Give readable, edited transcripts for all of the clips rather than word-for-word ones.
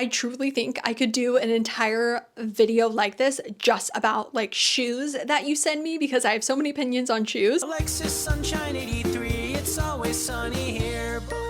I truly think I could do an entire video like this just about like shoes that you send me because I have so many opinions on shoes. Alexis Sunshine 83, it's always sunny here. Boop.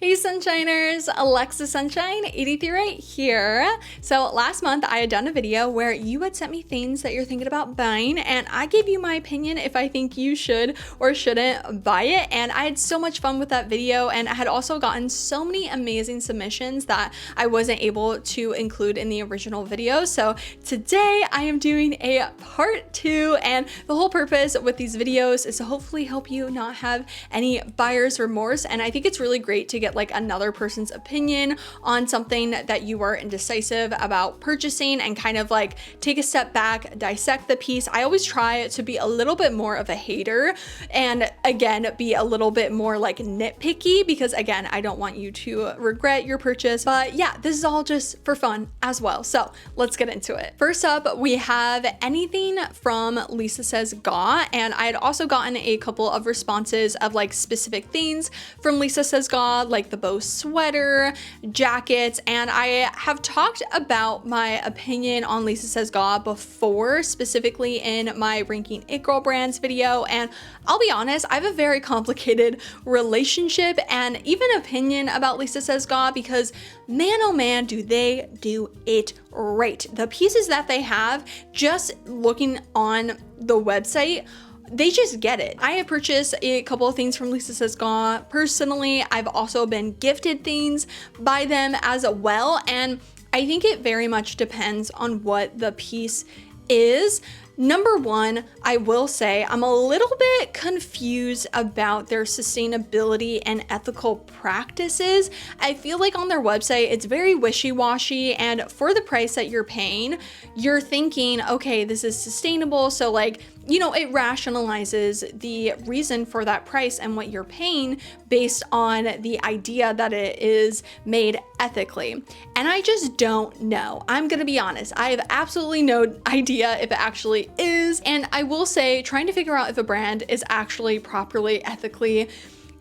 Hey Sunshiners, Alexis Sunshine 83 right here. So last month I had done a video where you had sent me things that you're thinking about buying and I gave you my opinion if I think you should or shouldn't buy it, and I had so much fun with that video, and I had also gotten so many amazing submissions that I wasn't able to include in the original video. So today I am doing a part 2, and the whole purpose with these videos is to hopefully help you not have any buyer's remorse, and I think it's really great to get like another person's opinion on something that you are indecisive about purchasing and kind of like take a step back, dissect the piece. I always try to be a little bit more of a hater and again be a little bit more like nitpicky because again I don't want you to regret your purchase. But yeah, this is all just for fun as well, so let's get into it. First up, we have anything from Lisa Says Gah, and I had also gotten a couple of responses of like specific things from Lisa Says Gah, like the bow sweater, jackets, and I have talked about my opinion on Lisa Says Gah before, specifically in my ranking it girl brands video, and I'll be honest, I have a very complicated relationship and even opinion about Lisa Says Gah because man oh man do they do it right. The pieces that they have, just looking on the website, they just get it. I have purchased a couple of things from Lisa Says Gah personally. I've also been gifted things by them as well, and I think it very much depends on what the piece is. Number one, I will say I'm a little bit confused about their sustainability and ethical practices. I feel like on their website, it's very wishy-washy, and for the price that you're paying, you're thinking, okay, this is sustainable. So like, you know, it rationalizes the reason for that price and what you're paying based on the idea that it is made ethically. And I just don't know. I'm gonna be honest. I have absolutely no idea if it actually is. And I will say, trying to figure out if a brand is actually properly ethically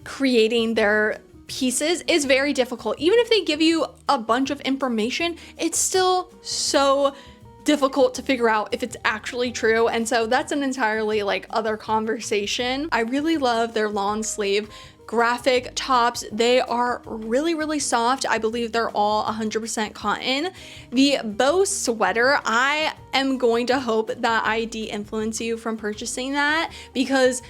creating their pieces is very difficult. Even if they give you a bunch of information, it's still so difficult to figure out if it's actually true, and so that's an entirely like other conversation. I really love their long sleeve graphic tops. They are really soft. I believe they're all 100% cotton. The bow sweater, I am going to hope that I de-influence you from purchasing that because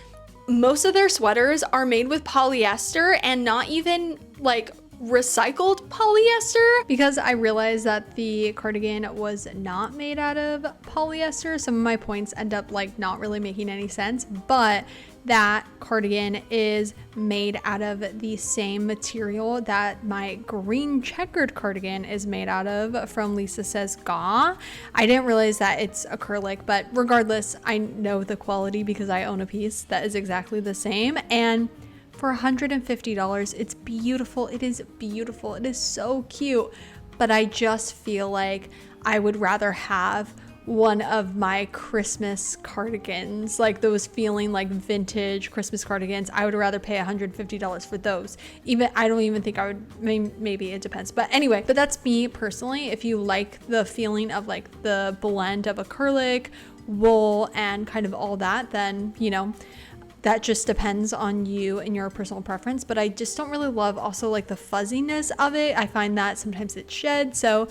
most of their sweaters are made with polyester and not even like recycled polyester, because I realized that the cardigan was not made out of polyester. Some of my points end up like not really making any sense, but that cardigan is made out of the same material that my green checkered cardigan is made out of from Lisa Says Gah. I didn't realize that it's acrylic, but regardless, I know the quality because I own a piece that is exactly the same, and for $150, it's beautiful. It is beautiful. It is so cute. But I just feel like I would rather have one of my Christmas cardigans, like those feeling like vintage Christmas cardigans. I would rather pay $150 for those. Even I don't even think I would, maybe it depends. But anyway, but that's me personally. If you like the feeling of like the blend of acrylic, wool, and kind of all that, then, you know, that just depends on you and your personal preference. But I just don't really love also like the fuzziness of it. I find that sometimes it sheds. So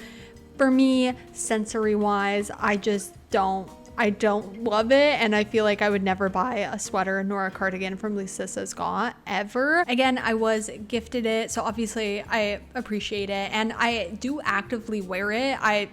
for me, sensory wise, I don't love it, and I feel like I would never buy a sweater nor a cardigan from Lisa Says Gah ever. Again, I was gifted it, so obviously I appreciate it, and I do actively wear it. I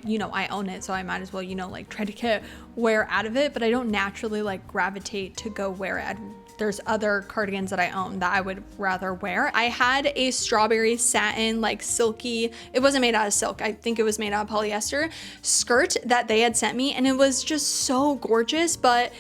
own it, so I might as well, like try to get wear out of it, but I don't naturally like gravitate to go wear it. There's other cardigans that I own that I would rather wear. I had a strawberry satin, like silky, it wasn't made out of silk, I think it was made out of polyester skirt that they had sent me, and it was just so gorgeous, but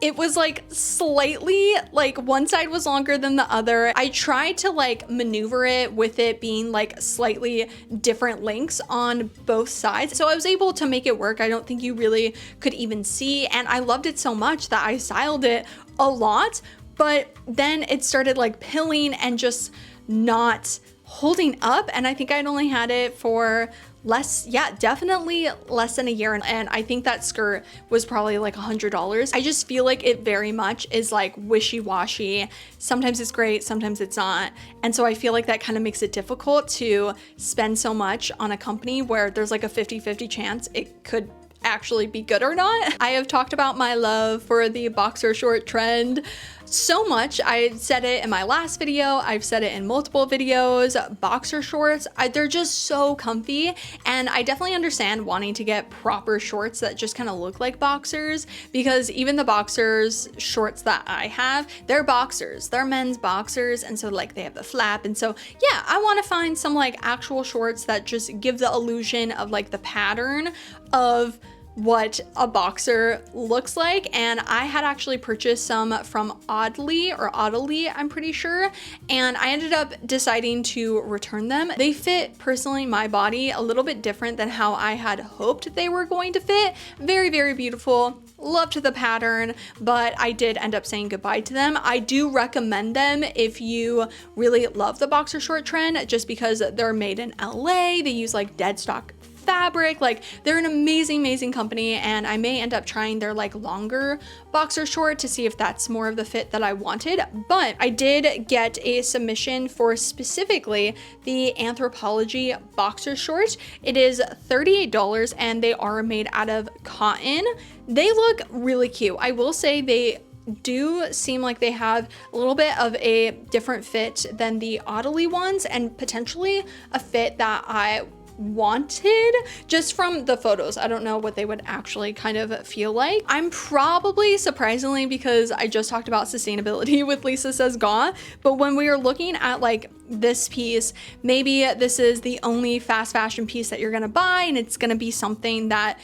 it was like slightly, like one side was longer than the other. I tried to like maneuver it with it being like slightly different lengths on both sides, so I was able to make it work. I don't think you really could even see, and I loved it so much that I styled it a lot, but then it started like pilling and just not holding up, and I think I'd only had it for definitely less than a year. And I think that skirt was probably like $100. I just feel like it very much is like wishy-washy. Sometimes it's great, sometimes it's not. And so I feel like that kind of makes it difficult to spend so much on a company where there's like a 50-50 chance it could actually be good or not. I have talked about my love for the boxer short trend so much. I said it in my last video, I've said it in multiple videos. Boxer shorts, they're just so comfy, and I definitely understand wanting to get proper shorts that just kind of look like boxers, because even the boxers shorts that I have, they're boxers, they're men's boxers, and so like they have the flap, and so yeah, I want to find some like actual shorts that just give the illusion of like the pattern of what a boxer looks like. And I had actually purchased some from Agolde, I'm pretty sure, and I ended up deciding to return them. They fit personally my body a little bit different than how I had hoped they were going to fit. Very, very beautiful, loved the pattern, but I did end up saying goodbye to them. I do recommend them if you really love the boxer short trend, just because they're made in LA. They use like dead stock fabric. Like, they're an amazing company, and I may end up trying their like longer boxer short to see if that's more of the fit that I wanted. But I did get a submission for specifically the Anthropologie boxer short. It is $38 and they are made out of cotton. They look really cute. I will say they do seem like they have a little bit of a different fit than the Agolde ones, and potentially a fit that I wanted just from the photos. I don't know what they would actually kind of feel like. I'm probably, surprisingly, because I just talked about sustainability with Lisa Says Gah, but when we were looking at like this piece, maybe this is the only fast fashion piece that you're gonna buy, and it's gonna be something that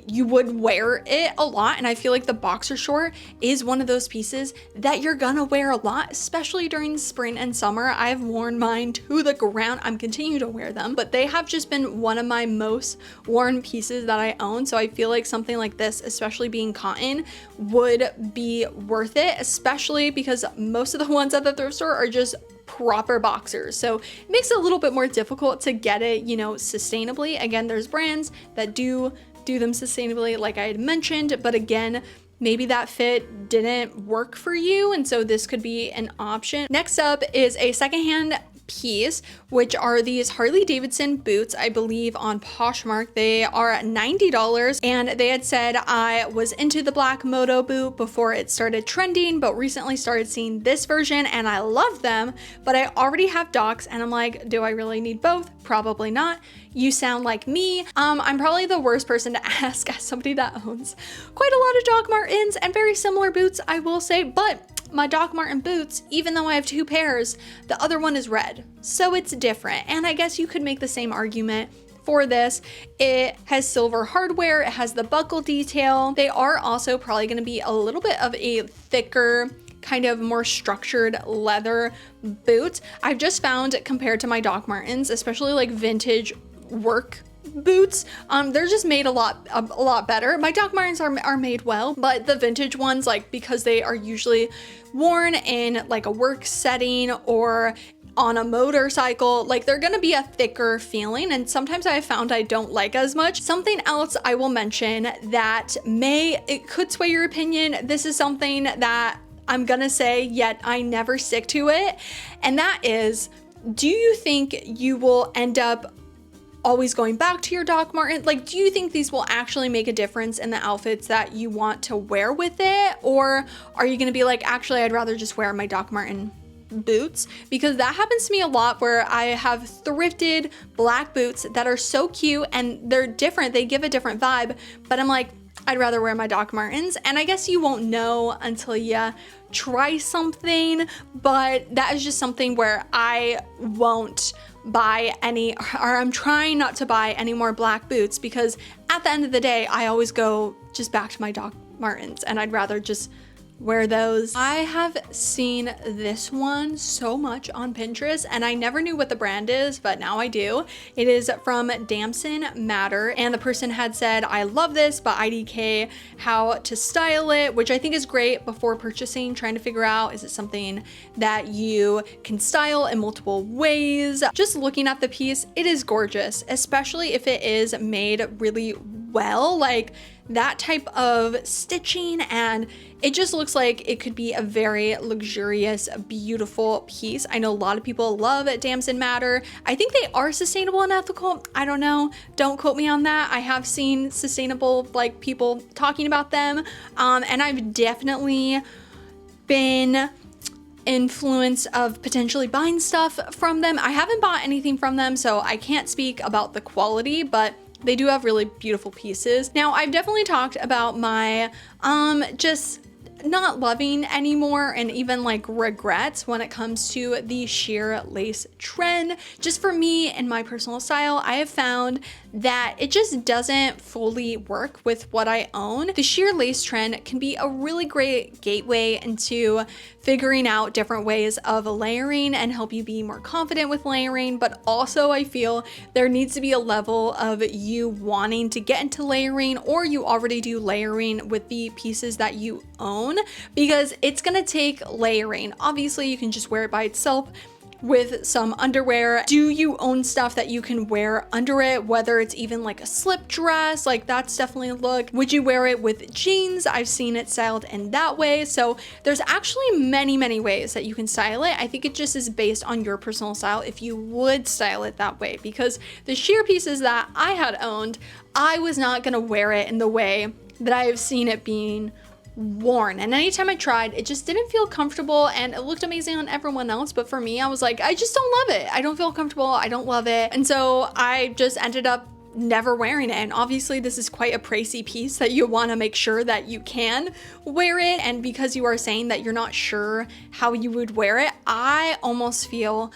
you would wear it a lot. And I feel like the boxer short is one of those pieces that you're gonna wear a lot, especially during spring and summer. I've worn mine to the ground. I'm continuing to wear them, but they have just been one of my most worn pieces that I own. So I feel like something like this, especially being cotton, would be worth it, especially because most of the ones at the thrift store are just proper boxers. So it makes it a little bit more difficult to get it, you know, sustainably. Again, there's brands that do them sustainably, like I had mentioned, but again, maybe that fit didn't work for you, and so this could be an option. Next up is a secondhand piece, which are these Harley Davidson boots, I believe on Poshmark. They are $90, and they had said I was into the black Moto boot before it started trending, but recently started seeing this version and I love them, but I already have Docs, and I'm like, do I really need both? Probably not. You sound like me. I'm probably the worst person to ask as somebody that owns quite a lot of Doc Martens and very similar boots, I will say, but my Doc Marten boots, even though I have two pairs, the other one is red, so it's different. And I guess you could make the same argument for this. It has silver hardware, it has the buckle detail. They are also probably going to be a little bit of a thicker, kind of more structured leather boot. I've just found, compared to my Doc Martens, especially like vintage work boots, they're just made a lot better. My Doc Martens are made well, but the vintage ones, like, because they are usually worn in like a work setting or on a motorcycle, like, they're gonna be a thicker feeling, and sometimes I have found I don't like as much. Something else I will mention that it could sway your opinion. This is something that I'm gonna say, yet I never stick to it, and that is, do you think you will end up always going back to your Doc Marten? Like, do you think these will actually make a difference in the outfits that you want to wear with it? Or are you gonna be like, actually, I'd rather just wear my Doc Marten boots? Because that happens to me a lot, where I have thrifted black boots that are so cute and they're different, they give a different vibe, but I'm like, I'd rather wear my Doc Martens. And I guess you won't know until you try something, but that is just something where I won't buy any, or I'm trying not to buy any more black boots, because at the end of the day, I always go just back to my Doc Martens, and I'd rather just wear those. I have seen this one so much on Pinterest and I never knew what the brand is, but now I do. It is from Damson Matter, and the person had said, I love this, but IDK how to style it, which I think is great before purchasing, trying to figure out, is it something that you can style in multiple ways? Just looking at the piece, it is gorgeous, especially if it is made really well, like that type of stitching, and it just looks like it could be a very luxurious, beautiful piece. I know a lot of people love Damson Matter. I think they are sustainable and ethical. I don't know, don't quote me on that. I have seen sustainable like people talking about them, and I've definitely been influence of potentially buying stuff from them. I haven't bought anything from them, so I can't speak about the quality, but they do have really beautiful pieces. Now, I've definitely talked about my just not loving anymore and even like regrets when it comes to the sheer lace trend. Just for me and my personal style, I have found that it just doesn't fully work with what I own. The sheer lace trend can be a really great gateway into figuring out different ways of layering and help you be more confident with layering, but also I feel there needs to be a level of you wanting to get into layering, or you already do layering with the pieces that you own, because it's gonna take layering. Obviously, you can just wear it by itself with some underwear. Do you own stuff that you can wear under it, whether it's even like a slip dress? Like that's definitely a look. Would you wear it with jeans? I've seen it styled in that way. So there's actually many ways that you can style it. I think it just is based on your personal style if you would style it that way, because the sheer pieces that I had owned, I was not gonna wear it in the way that I have seen it being worn, and anytime I tried, it just didn't feel comfortable, and it looked amazing on everyone else, but for me, I was like, I just don't love it. I don't feel comfortable, I don't love it, and so I just ended up never wearing it. And obviously this is quite a pricey piece that you want to make sure that you can wear it, and because you are saying that you're not sure how you would wear it, I almost feel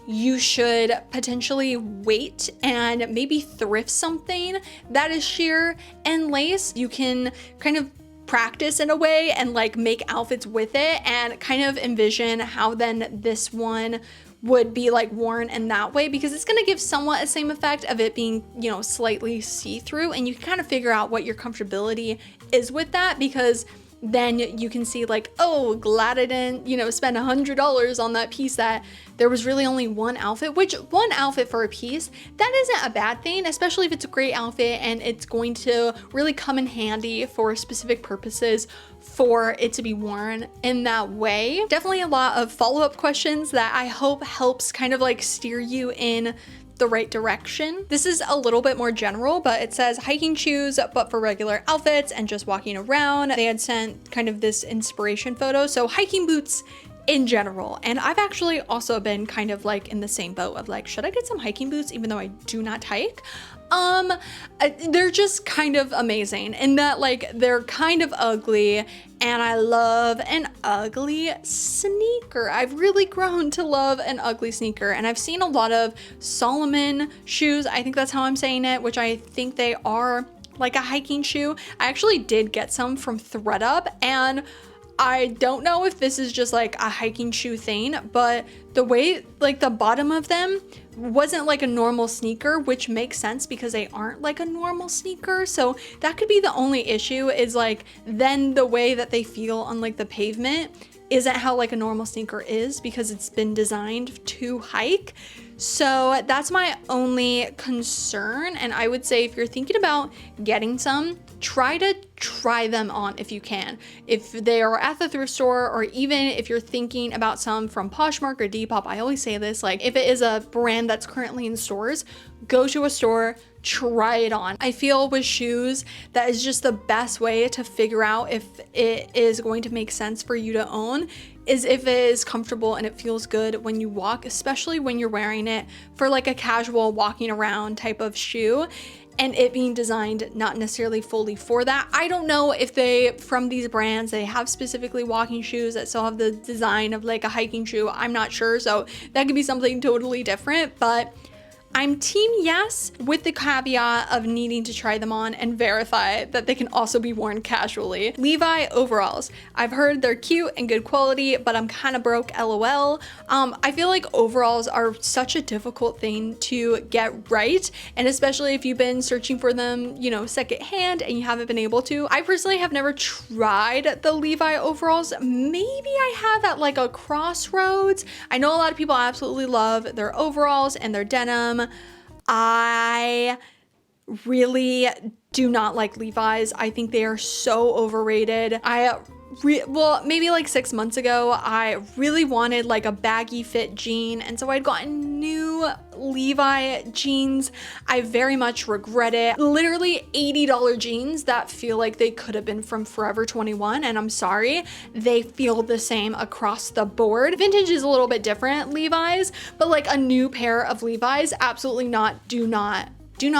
you should potentially wait and maybe thrift something that is sheer and lace. You can kind of practice in a way and like make outfits with it and kind of envision how then this one would be like worn in that way, because it's going to give somewhat the same effect of it being, you know, slightly see-through, and you can kind of figure out what your comfortability is with that, because then you can see like, oh, glad I didn't, you know, spend $100 on that piece that there was really only one outfit, which one outfit for a piece, that isn't a bad thing, especially if it's a great outfit and it's going to really come in handy for specific purposes for it to be worn in that way. Definitely a lot of follow-up questions that I hope helps kind of like steer you in the right direction. This is a little bit more general, but it says hiking shoes, but for regular outfits and just walking around. They had sent kind of this inspiration photo. So hiking boots in general. And I've actually also been kind of like in the same boat of like, should I get some hiking boots even though I do not hike? They're just kind of amazing in that like they're kind of ugly, and I love an ugly sneaker. I've really grown to love an ugly sneaker, and I've seen a lot of Solomon shoes. I think that's how I'm saying it, which I think they are like a hiking shoe. I actually did get some from ThredUp, and I don't know if this is just like a hiking shoe thing, but the way like the bottom of them wasn't like a normal sneaker, which makes sense because they aren't like a normal sneaker. So that could be the only issue, is like then the way that they feel on like the pavement isn't how like a normal sneaker is, because it's been designed to hike. So that's my only concern. And I would say if you're thinking about getting some, try them on if you can. If they are at the thrift store, or even if you're thinking about some from Poshmark or Depop, I always say this, like if it is a brand that's currently in stores, go to a store, try it on. I feel with shoes, that is just the best way to figure out if it is going to make sense for you to own, is if it is comfortable and it feels good when you walk, especially when you're wearing it for like a casual walking around type of shoe, and it being designed not necessarily fully for that. I don't know if they, from these brands, they have specifically walking shoes that still have the design of like a hiking shoe. I'm not sure, so that could be something totally different, but I'm team yes, with the caveat of needing to try them on and verify that they can also be worn casually. Levi overalls. I've heard they're cute and good quality, but I'm kind of broke, LOL. I feel like overalls are such a difficult thing to get right, and especially if you've been searching for them, you know, secondhand and you haven't been able to. I personally have never tried the Levi overalls. Maybe I have at like a crossroads. I know a lot of people absolutely love their overalls and their denim. I really do not like Levi's. I think they are so overrated. Well, maybe like 6 months ago, I really wanted like a baggy fit jean, and so I'd gotten new Levi jeans. I very much regret it. Literally $80 jeans that feel like they could have been from Forever 21, and I'm sorry, they feel the same across the board. Vintage is a little bit different, Levi's, but like a new pair of Levi's, absolutely not. Do not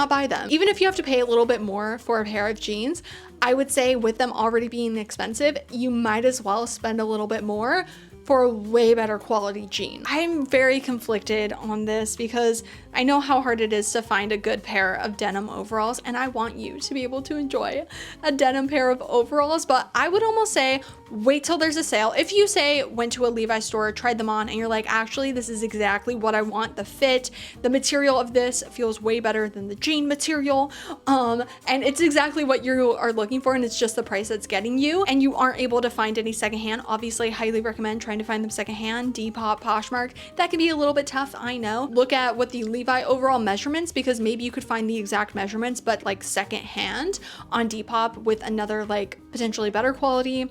buy them. Even if you have to pay a little bit more for a pair of jeans, I would say with them already being expensive, you might as well spend a little bit more for a way better quality jean. I'm very conflicted on this because I know how hard it is to find a good pair of denim overalls, and I want you to be able to enjoy a denim pair of overalls, but I would almost say wait till there's a sale. If you say went to a Levi store, tried them on, and you're like, actually this is exactly what I want, the fit, the material of this feels way better than the jean material, and it's exactly what you are looking for, and it's just the price that's getting you, and you aren't able to find any secondhand, obviously highly recommend trying to find them secondhand. Depop, Poshmark, that can be a little bit tough, I know. Look at what the Levi overall measurements, because maybe you could find the exact measurements but like secondhand on Depop with another like potentially better quality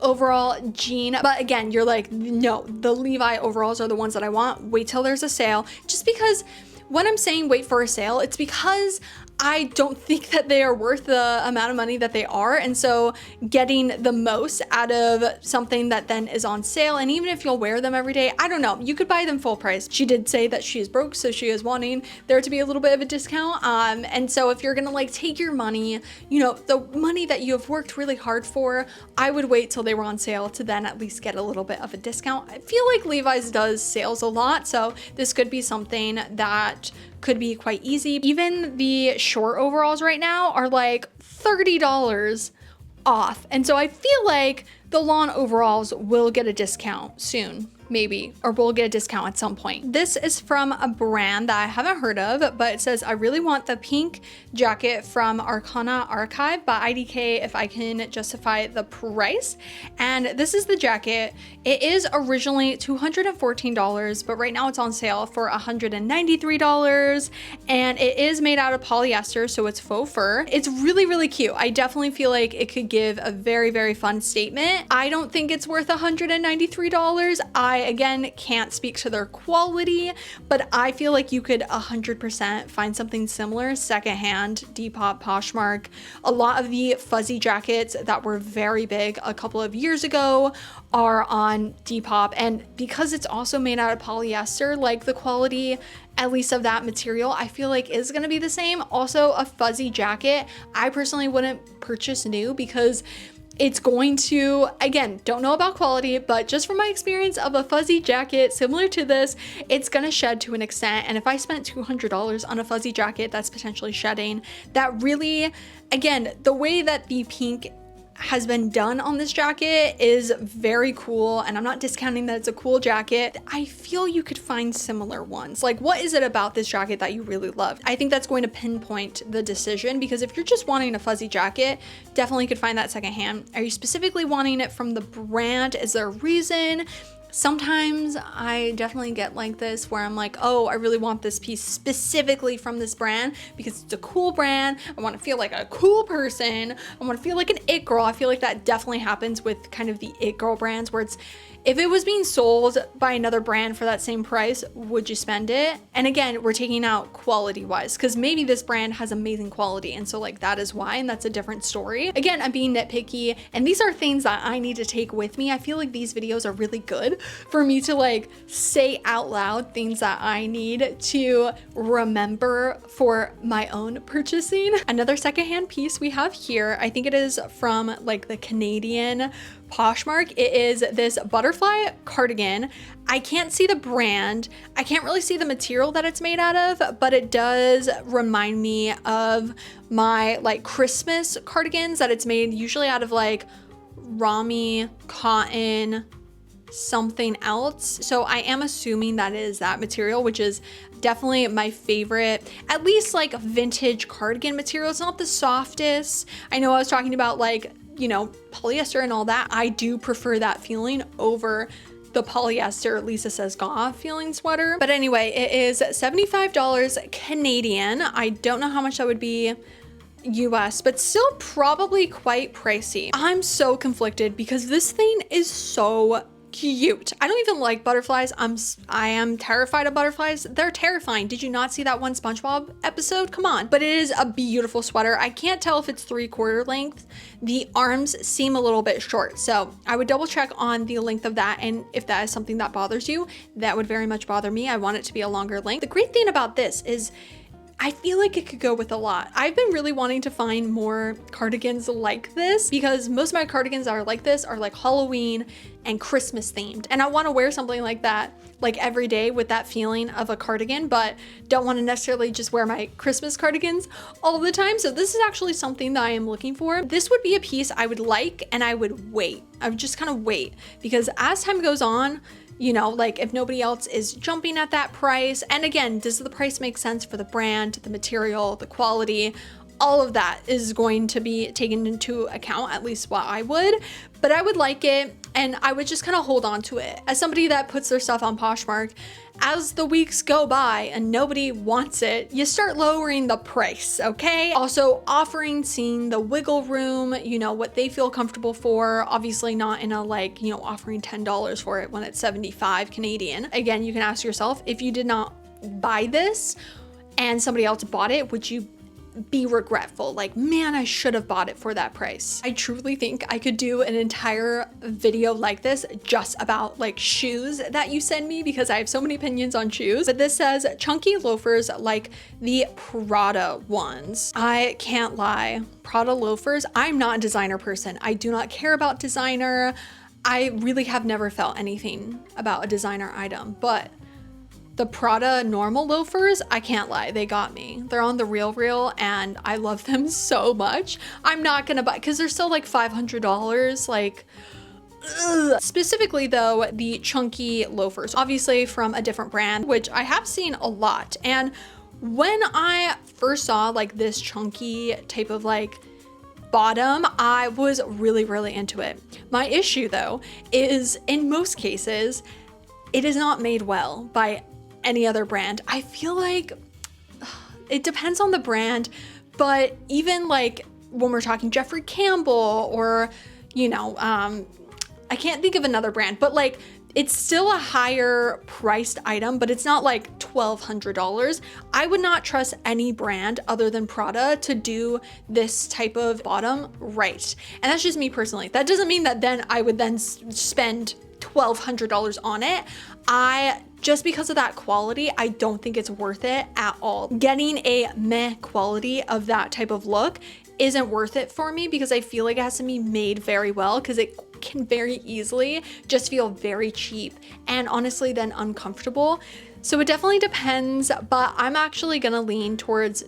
overall jean. But again, you're like, no, the Levi overalls are the ones that I want. Wait till there's a sale. Just because when I'm saying wait for a sale, it's because I don't think that they are worth the amount of money that they are, and so getting the most out of something that then is on sale, and even if you'll wear them every day, I don't know, you could buy them full price. She did say that she is broke, so she is wanting there to be a little bit of a discount, and so if you're gonna like take your money, you know, the money that you have worked really hard for, I would wait till they were on sale to then at least get a little bit of a discount. I feel like Levi's does sales a lot, so this could be something that could be quite easy. Even the short overalls right now are like $30 off. And so I feel like the lawn overalls will get a discount soon, maybe, or we'll get a discount at some point. This is from a brand that I haven't heard of, but it says, I really want the pink jacket from Arcana Archive by IDK if I can justify the price. And this is the jacket. It is originally $214, but right now it's on sale for $193. And it is made out of polyester, so it's faux fur. It's really, really cute. I definitely feel like it could give a very, very fun statement. I don't think it's worth $193. I, again, can't speak to their quality, but I feel like you could 100% find something similar secondhand, Depop, Poshmark. A lot of the fuzzy jackets that were very big a couple of years ago are on Depop, and because it's also made out of polyester, like the quality at least of that material, I feel like is gonna be the same. Also, a fuzzy jacket, I personally wouldn't purchase new because it's going to, again, don't know about quality, but just from my experience of a fuzzy jacket similar to this, it's gonna shed to an extent. And if I spent $200 on a fuzzy jacket that's potentially shedding, that really, again, the way that the pink has been done on this jacket is very cool, and I'm not discounting that it's a cool jacket. I feel you could find similar ones. Like, what is it about this jacket that you really loved? I think that's going to pinpoint the decision, because if you're just wanting a fuzzy jacket, definitely could find that secondhand. Are you specifically wanting it from the brand? Is there a reason? Sometimes I definitely get like this where I'm like, oh, I really want this piece specifically from this brand because it's a cool brand. I want to feel like a cool person. I want to feel like an it girl. I feel like that definitely happens with kind of the it girl brands where it's, if it was being sold by another brand for that same price, would you spend it? And again, we're taking out quality wise, because maybe this brand has amazing quality, and so like that is why, and that's a different story. Again, I'm being nitpicky, and these are things that I need to take with me. I feel like these videos are really good for me to like say out loud things that I need to remember for my own purchasing. Another secondhand piece we have here, I think it is from like the Canadian Poshmark. It is this butterfly cardigan. I can't see the brand. I can't really see the material that it's made out of, but it does remind me of my like Christmas cardigans that it's made usually out of like Rami cotton, something else. So I am assuming that is that material, which is definitely my favorite, at least like vintage cardigan material. It's not the softest. I know I was talking about like, you know, polyester and all that. I do prefer that feeling over the polyester Lisa Says Gah feeling sweater. But anyway, it is $75 Canadian. I don't know how much that would be US, but still probably quite pricey. I'm so conflicted because this thing is so cute. I don't even like butterflies. I am terrified of butterflies. They're terrifying. Did you not see that one SpongeBob episode? Come on. But it is a beautiful sweater. I can't tell if it's 3/4 length. The arms seem a little bit short, so I would double check on the length of that, and if that is something that bothers you, that would very much bother me. I want it to be a longer length. The great thing about this is I feel like it could go with a lot. I've been really wanting to find more cardigans like this because most of my cardigans that are like this are like Halloween and Christmas themed. And I want to wear something like that like every day with that feeling of a cardigan, but don't want to necessarily just wear my Christmas cardigans all the time. So this is actually something that I am looking for. This would be a piece I would like, and I would wait. I would just kind of wait because as time goes on, you know, like if nobody else is jumping at that price, and again, does the price make sense for the brand, the material, the quality? All of that is going to be taken into account, at least what I would, but I would like it and I would just kind of hold on to it. As somebody that puts their stuff on Poshmark, as the weeks go by and nobody wants it, you start lowering the price, okay? Also offering, seeing the wiggle room, you know, what they feel comfortable for, obviously not in a like, you know, offering $10 for it when it's 75 Canadian. Again, you can ask yourself, if you did not buy this and somebody else bought it, would you be regretful? Like, man, I should have bought it for that price. I truly think I could do an entire video like this just about like shoes that you send me because I have so many opinions on shoes. But this says chunky loafers like the Prada ones. I can't lie, Prada loafers, I'm not a designer person. I do not care about designer. I really have never felt anything about a designer item, but the Prada normal loafers, I can't lie, they got me. They're on the Real and I love them so much. I'm not gonna buy, because they're still like $500, like, ugh. Specifically though, the chunky loafers, obviously from a different brand, which I have seen a lot. And when I first saw like this chunky type of like bottom, I was really into it. My issue though, is in most cases, it is not made well by any other brand. I feel like it depends on the brand, but even like when we're talking Jeffrey Campbell or, you know, I can't think of another brand, but like it's still a higher priced item, but it's not like $1,200. I would not trust any brand other than Prada to do this type of bottom right. And that's just me personally. That doesn't mean that then I would then spend $1,200 on it. Just because of that quality, I don't think it's worth it at all. Getting a meh quality of that type of look isn't worth it for me because I feel like it has to be made very well because it can very easily just feel very cheap and honestly then uncomfortable. So it definitely depends, but I'm actually gonna lean towards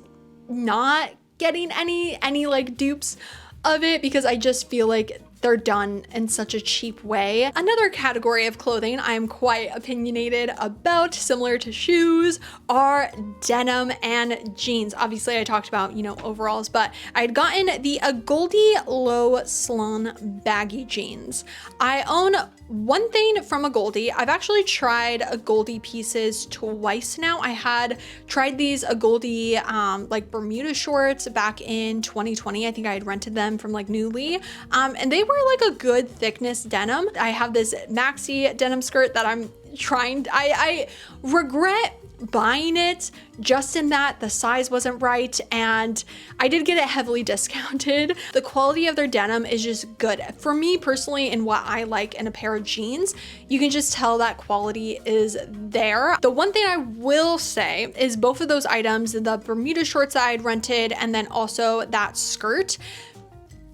not getting any like dupes of it because I just feel like they're done in such a cheap way. Another category of clothing I'm quite opinionated about, similar to shoes, are denim and jeans. Obviously I talked about, you know, overalls, but I had gotten the Agolde low slung baggy jeans. I own one thing from Agolde. I've actually tried Agolde pieces twice now. I had tried these Agolde like Bermuda shorts back in 2020. I think I had rented them from like Newly, and they were like a good thickness denim. I have this maxi denim skirt that I'm trying, I regret buying it just in that the size wasn't right and I did get it heavily discounted. The quality of their denim is just good. For me personally, in what I like in a pair of jeans, you can just tell that quality is there. The one thing I will say is both of those items, the Bermuda shorts that I had rented and then also that skirt,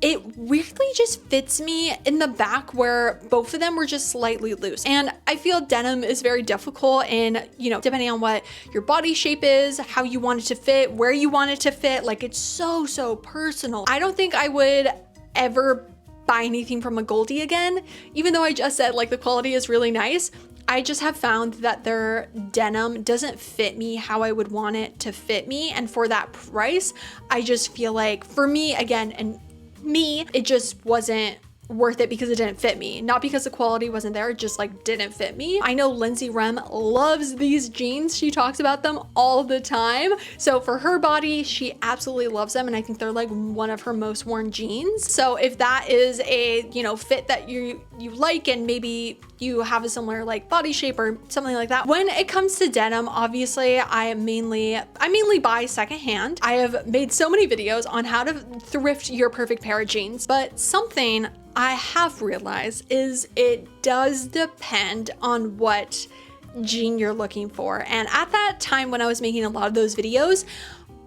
it weirdly just fits me in the back where both of them were just slightly loose. And I feel denim is very difficult in, you know, depending on what your body shape is, how you want it to fit, where you want it to fit, like it's so personal. I don't think I would ever buy anything from Agolde again, even though I just said like the quality is really nice. I just have found that their denim doesn't fit me how I would want it to fit me. And for that price, I just feel like for me, again, and me, it just wasn't worth it because it didn't fit me, not because the quality wasn't there, it just like didn't fit me. I know Lindsay Rem loves these jeans. She talks about them all the time. So for her body, she absolutely loves them, and I think they're like one of her most worn jeans. So if that is a, you know, fit that you like, and maybe you have a similar like body shape or something like that. When it comes to denim, obviously I mainly buy secondhand. I have made so many videos on how to thrift your perfect pair of jeans, but something I have realized is it does depend on what jean you're looking for. And at that time when I was making a lot of those videos,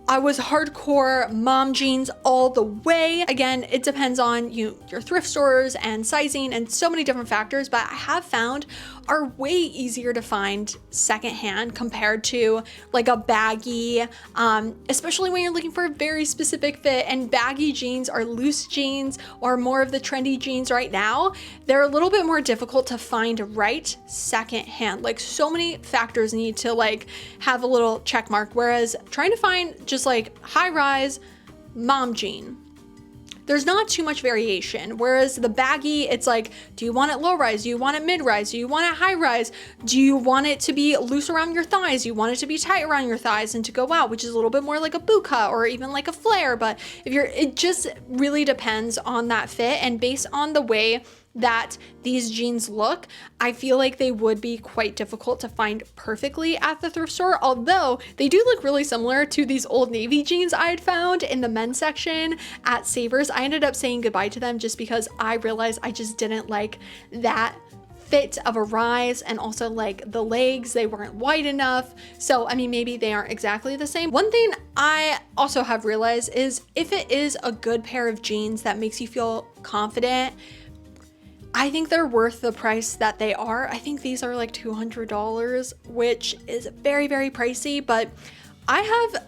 I was hardcore mom jeans all the way. Again, it depends on your thrift stores and sizing and so many different factors, but I have found are way easier to find secondhand compared to like a baggy, especially when you're looking for a very specific fit. And baggy jeans are loose jeans or more of the trendy jeans right now. They're a little bit more difficult to find right secondhand. Like so many factors need to like have a little check mark. Whereas trying to find just like high rise mom jean, there's not too much variation. Whereas the baggy, it's like, do you want it low rise? Do you want it mid rise? Do you want it high rise? Do you want it to be loose around your thighs? Do you want it to be tight around your thighs and to go out, which is a little bit more like a boot cut or even like a flare. But it just really depends on that fit. And based on the way that these jeans look, I feel like they would be quite difficult to find perfectly at the thrift store, although they do look really similar to these Old Navy jeans I had found in the men's section at Savers. I ended up saying goodbye to them just because I realized I just didn't like that fit of a rise, and also like the legs, they weren't wide enough. So I mean, maybe they aren't exactly the same. One thing I also have realized is if it is a good pair of jeans that makes you feel confident, I think they're worth the price that they are. I think these are like $200, which is very pricey, but I have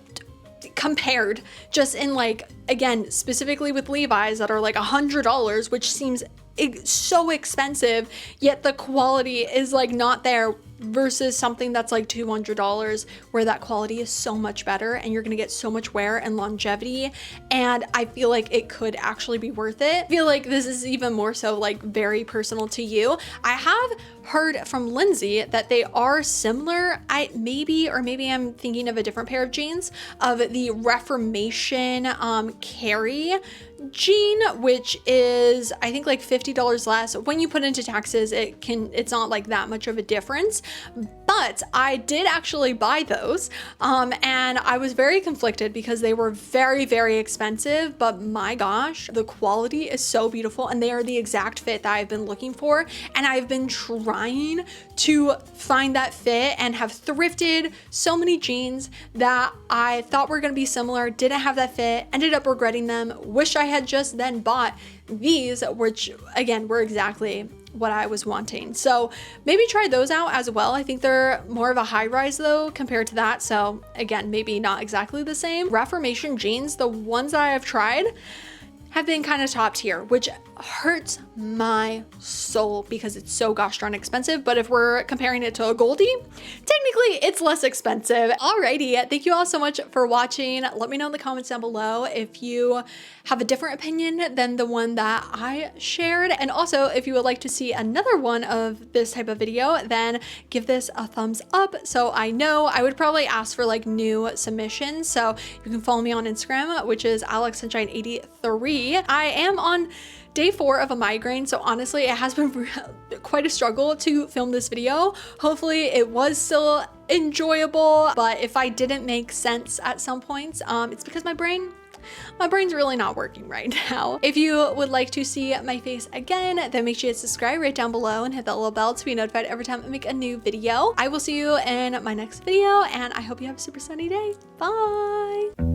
compared just in like, again, specifically with Levi's that are like $100, which seems so expensive, yet the quality is like not there, versus something that's like $200 where that quality is so much better and you're gonna get so much wear and longevity. And I feel like it could actually be worth it. I feel like this is even more so like very personal to you. I have heard from Lindsay that they are similar. Maybe I'm thinking of a different pair of jeans, of the Reformation Carry jean, which is I think like $50 less. When you put into taxes, it's not like that much of a difference. But I did actually buy those, and I was very conflicted because they were very expensive, but my gosh, the quality is so beautiful and they are the exact fit that I've been looking for. And I've been trying to find that fit and have thrifted so many jeans that I thought were gonna be similar, didn't have that fit, ended up regretting them, wish I had just then bought these, which again were exactly what I was wanting. So maybe try those out as well. I think they're more of a high rise though compared to that. So again, maybe not exactly the same. Reformation jeans, the ones that I have tried, have been kind of top tier, which hurts my soul because it's so gosh darn expensive. But if we're comparing it to Agolde, technically it's less expensive. Alrighty, thank you all so much for watching. Let me know in the comments down below if you have a different opinion than the one that I shared. And also, if you would like to see another one of this type of video, then give this a thumbs up so I know. I would probably ask for like new submissions. So you can follow me on Instagram, which is AlexSunshine83. I am on day 4 of a migraine, so honestly it has been quite a struggle to film this video. Hopefully it was still enjoyable, but if I didn't make sense at some points, it's because my brain's really not working right now. If you would like to see my face again, then make sure you subscribe right down below and hit that little bell to be notified every time I make a new video. I will see you in my next video, and I hope you have a super sunny day. Bye!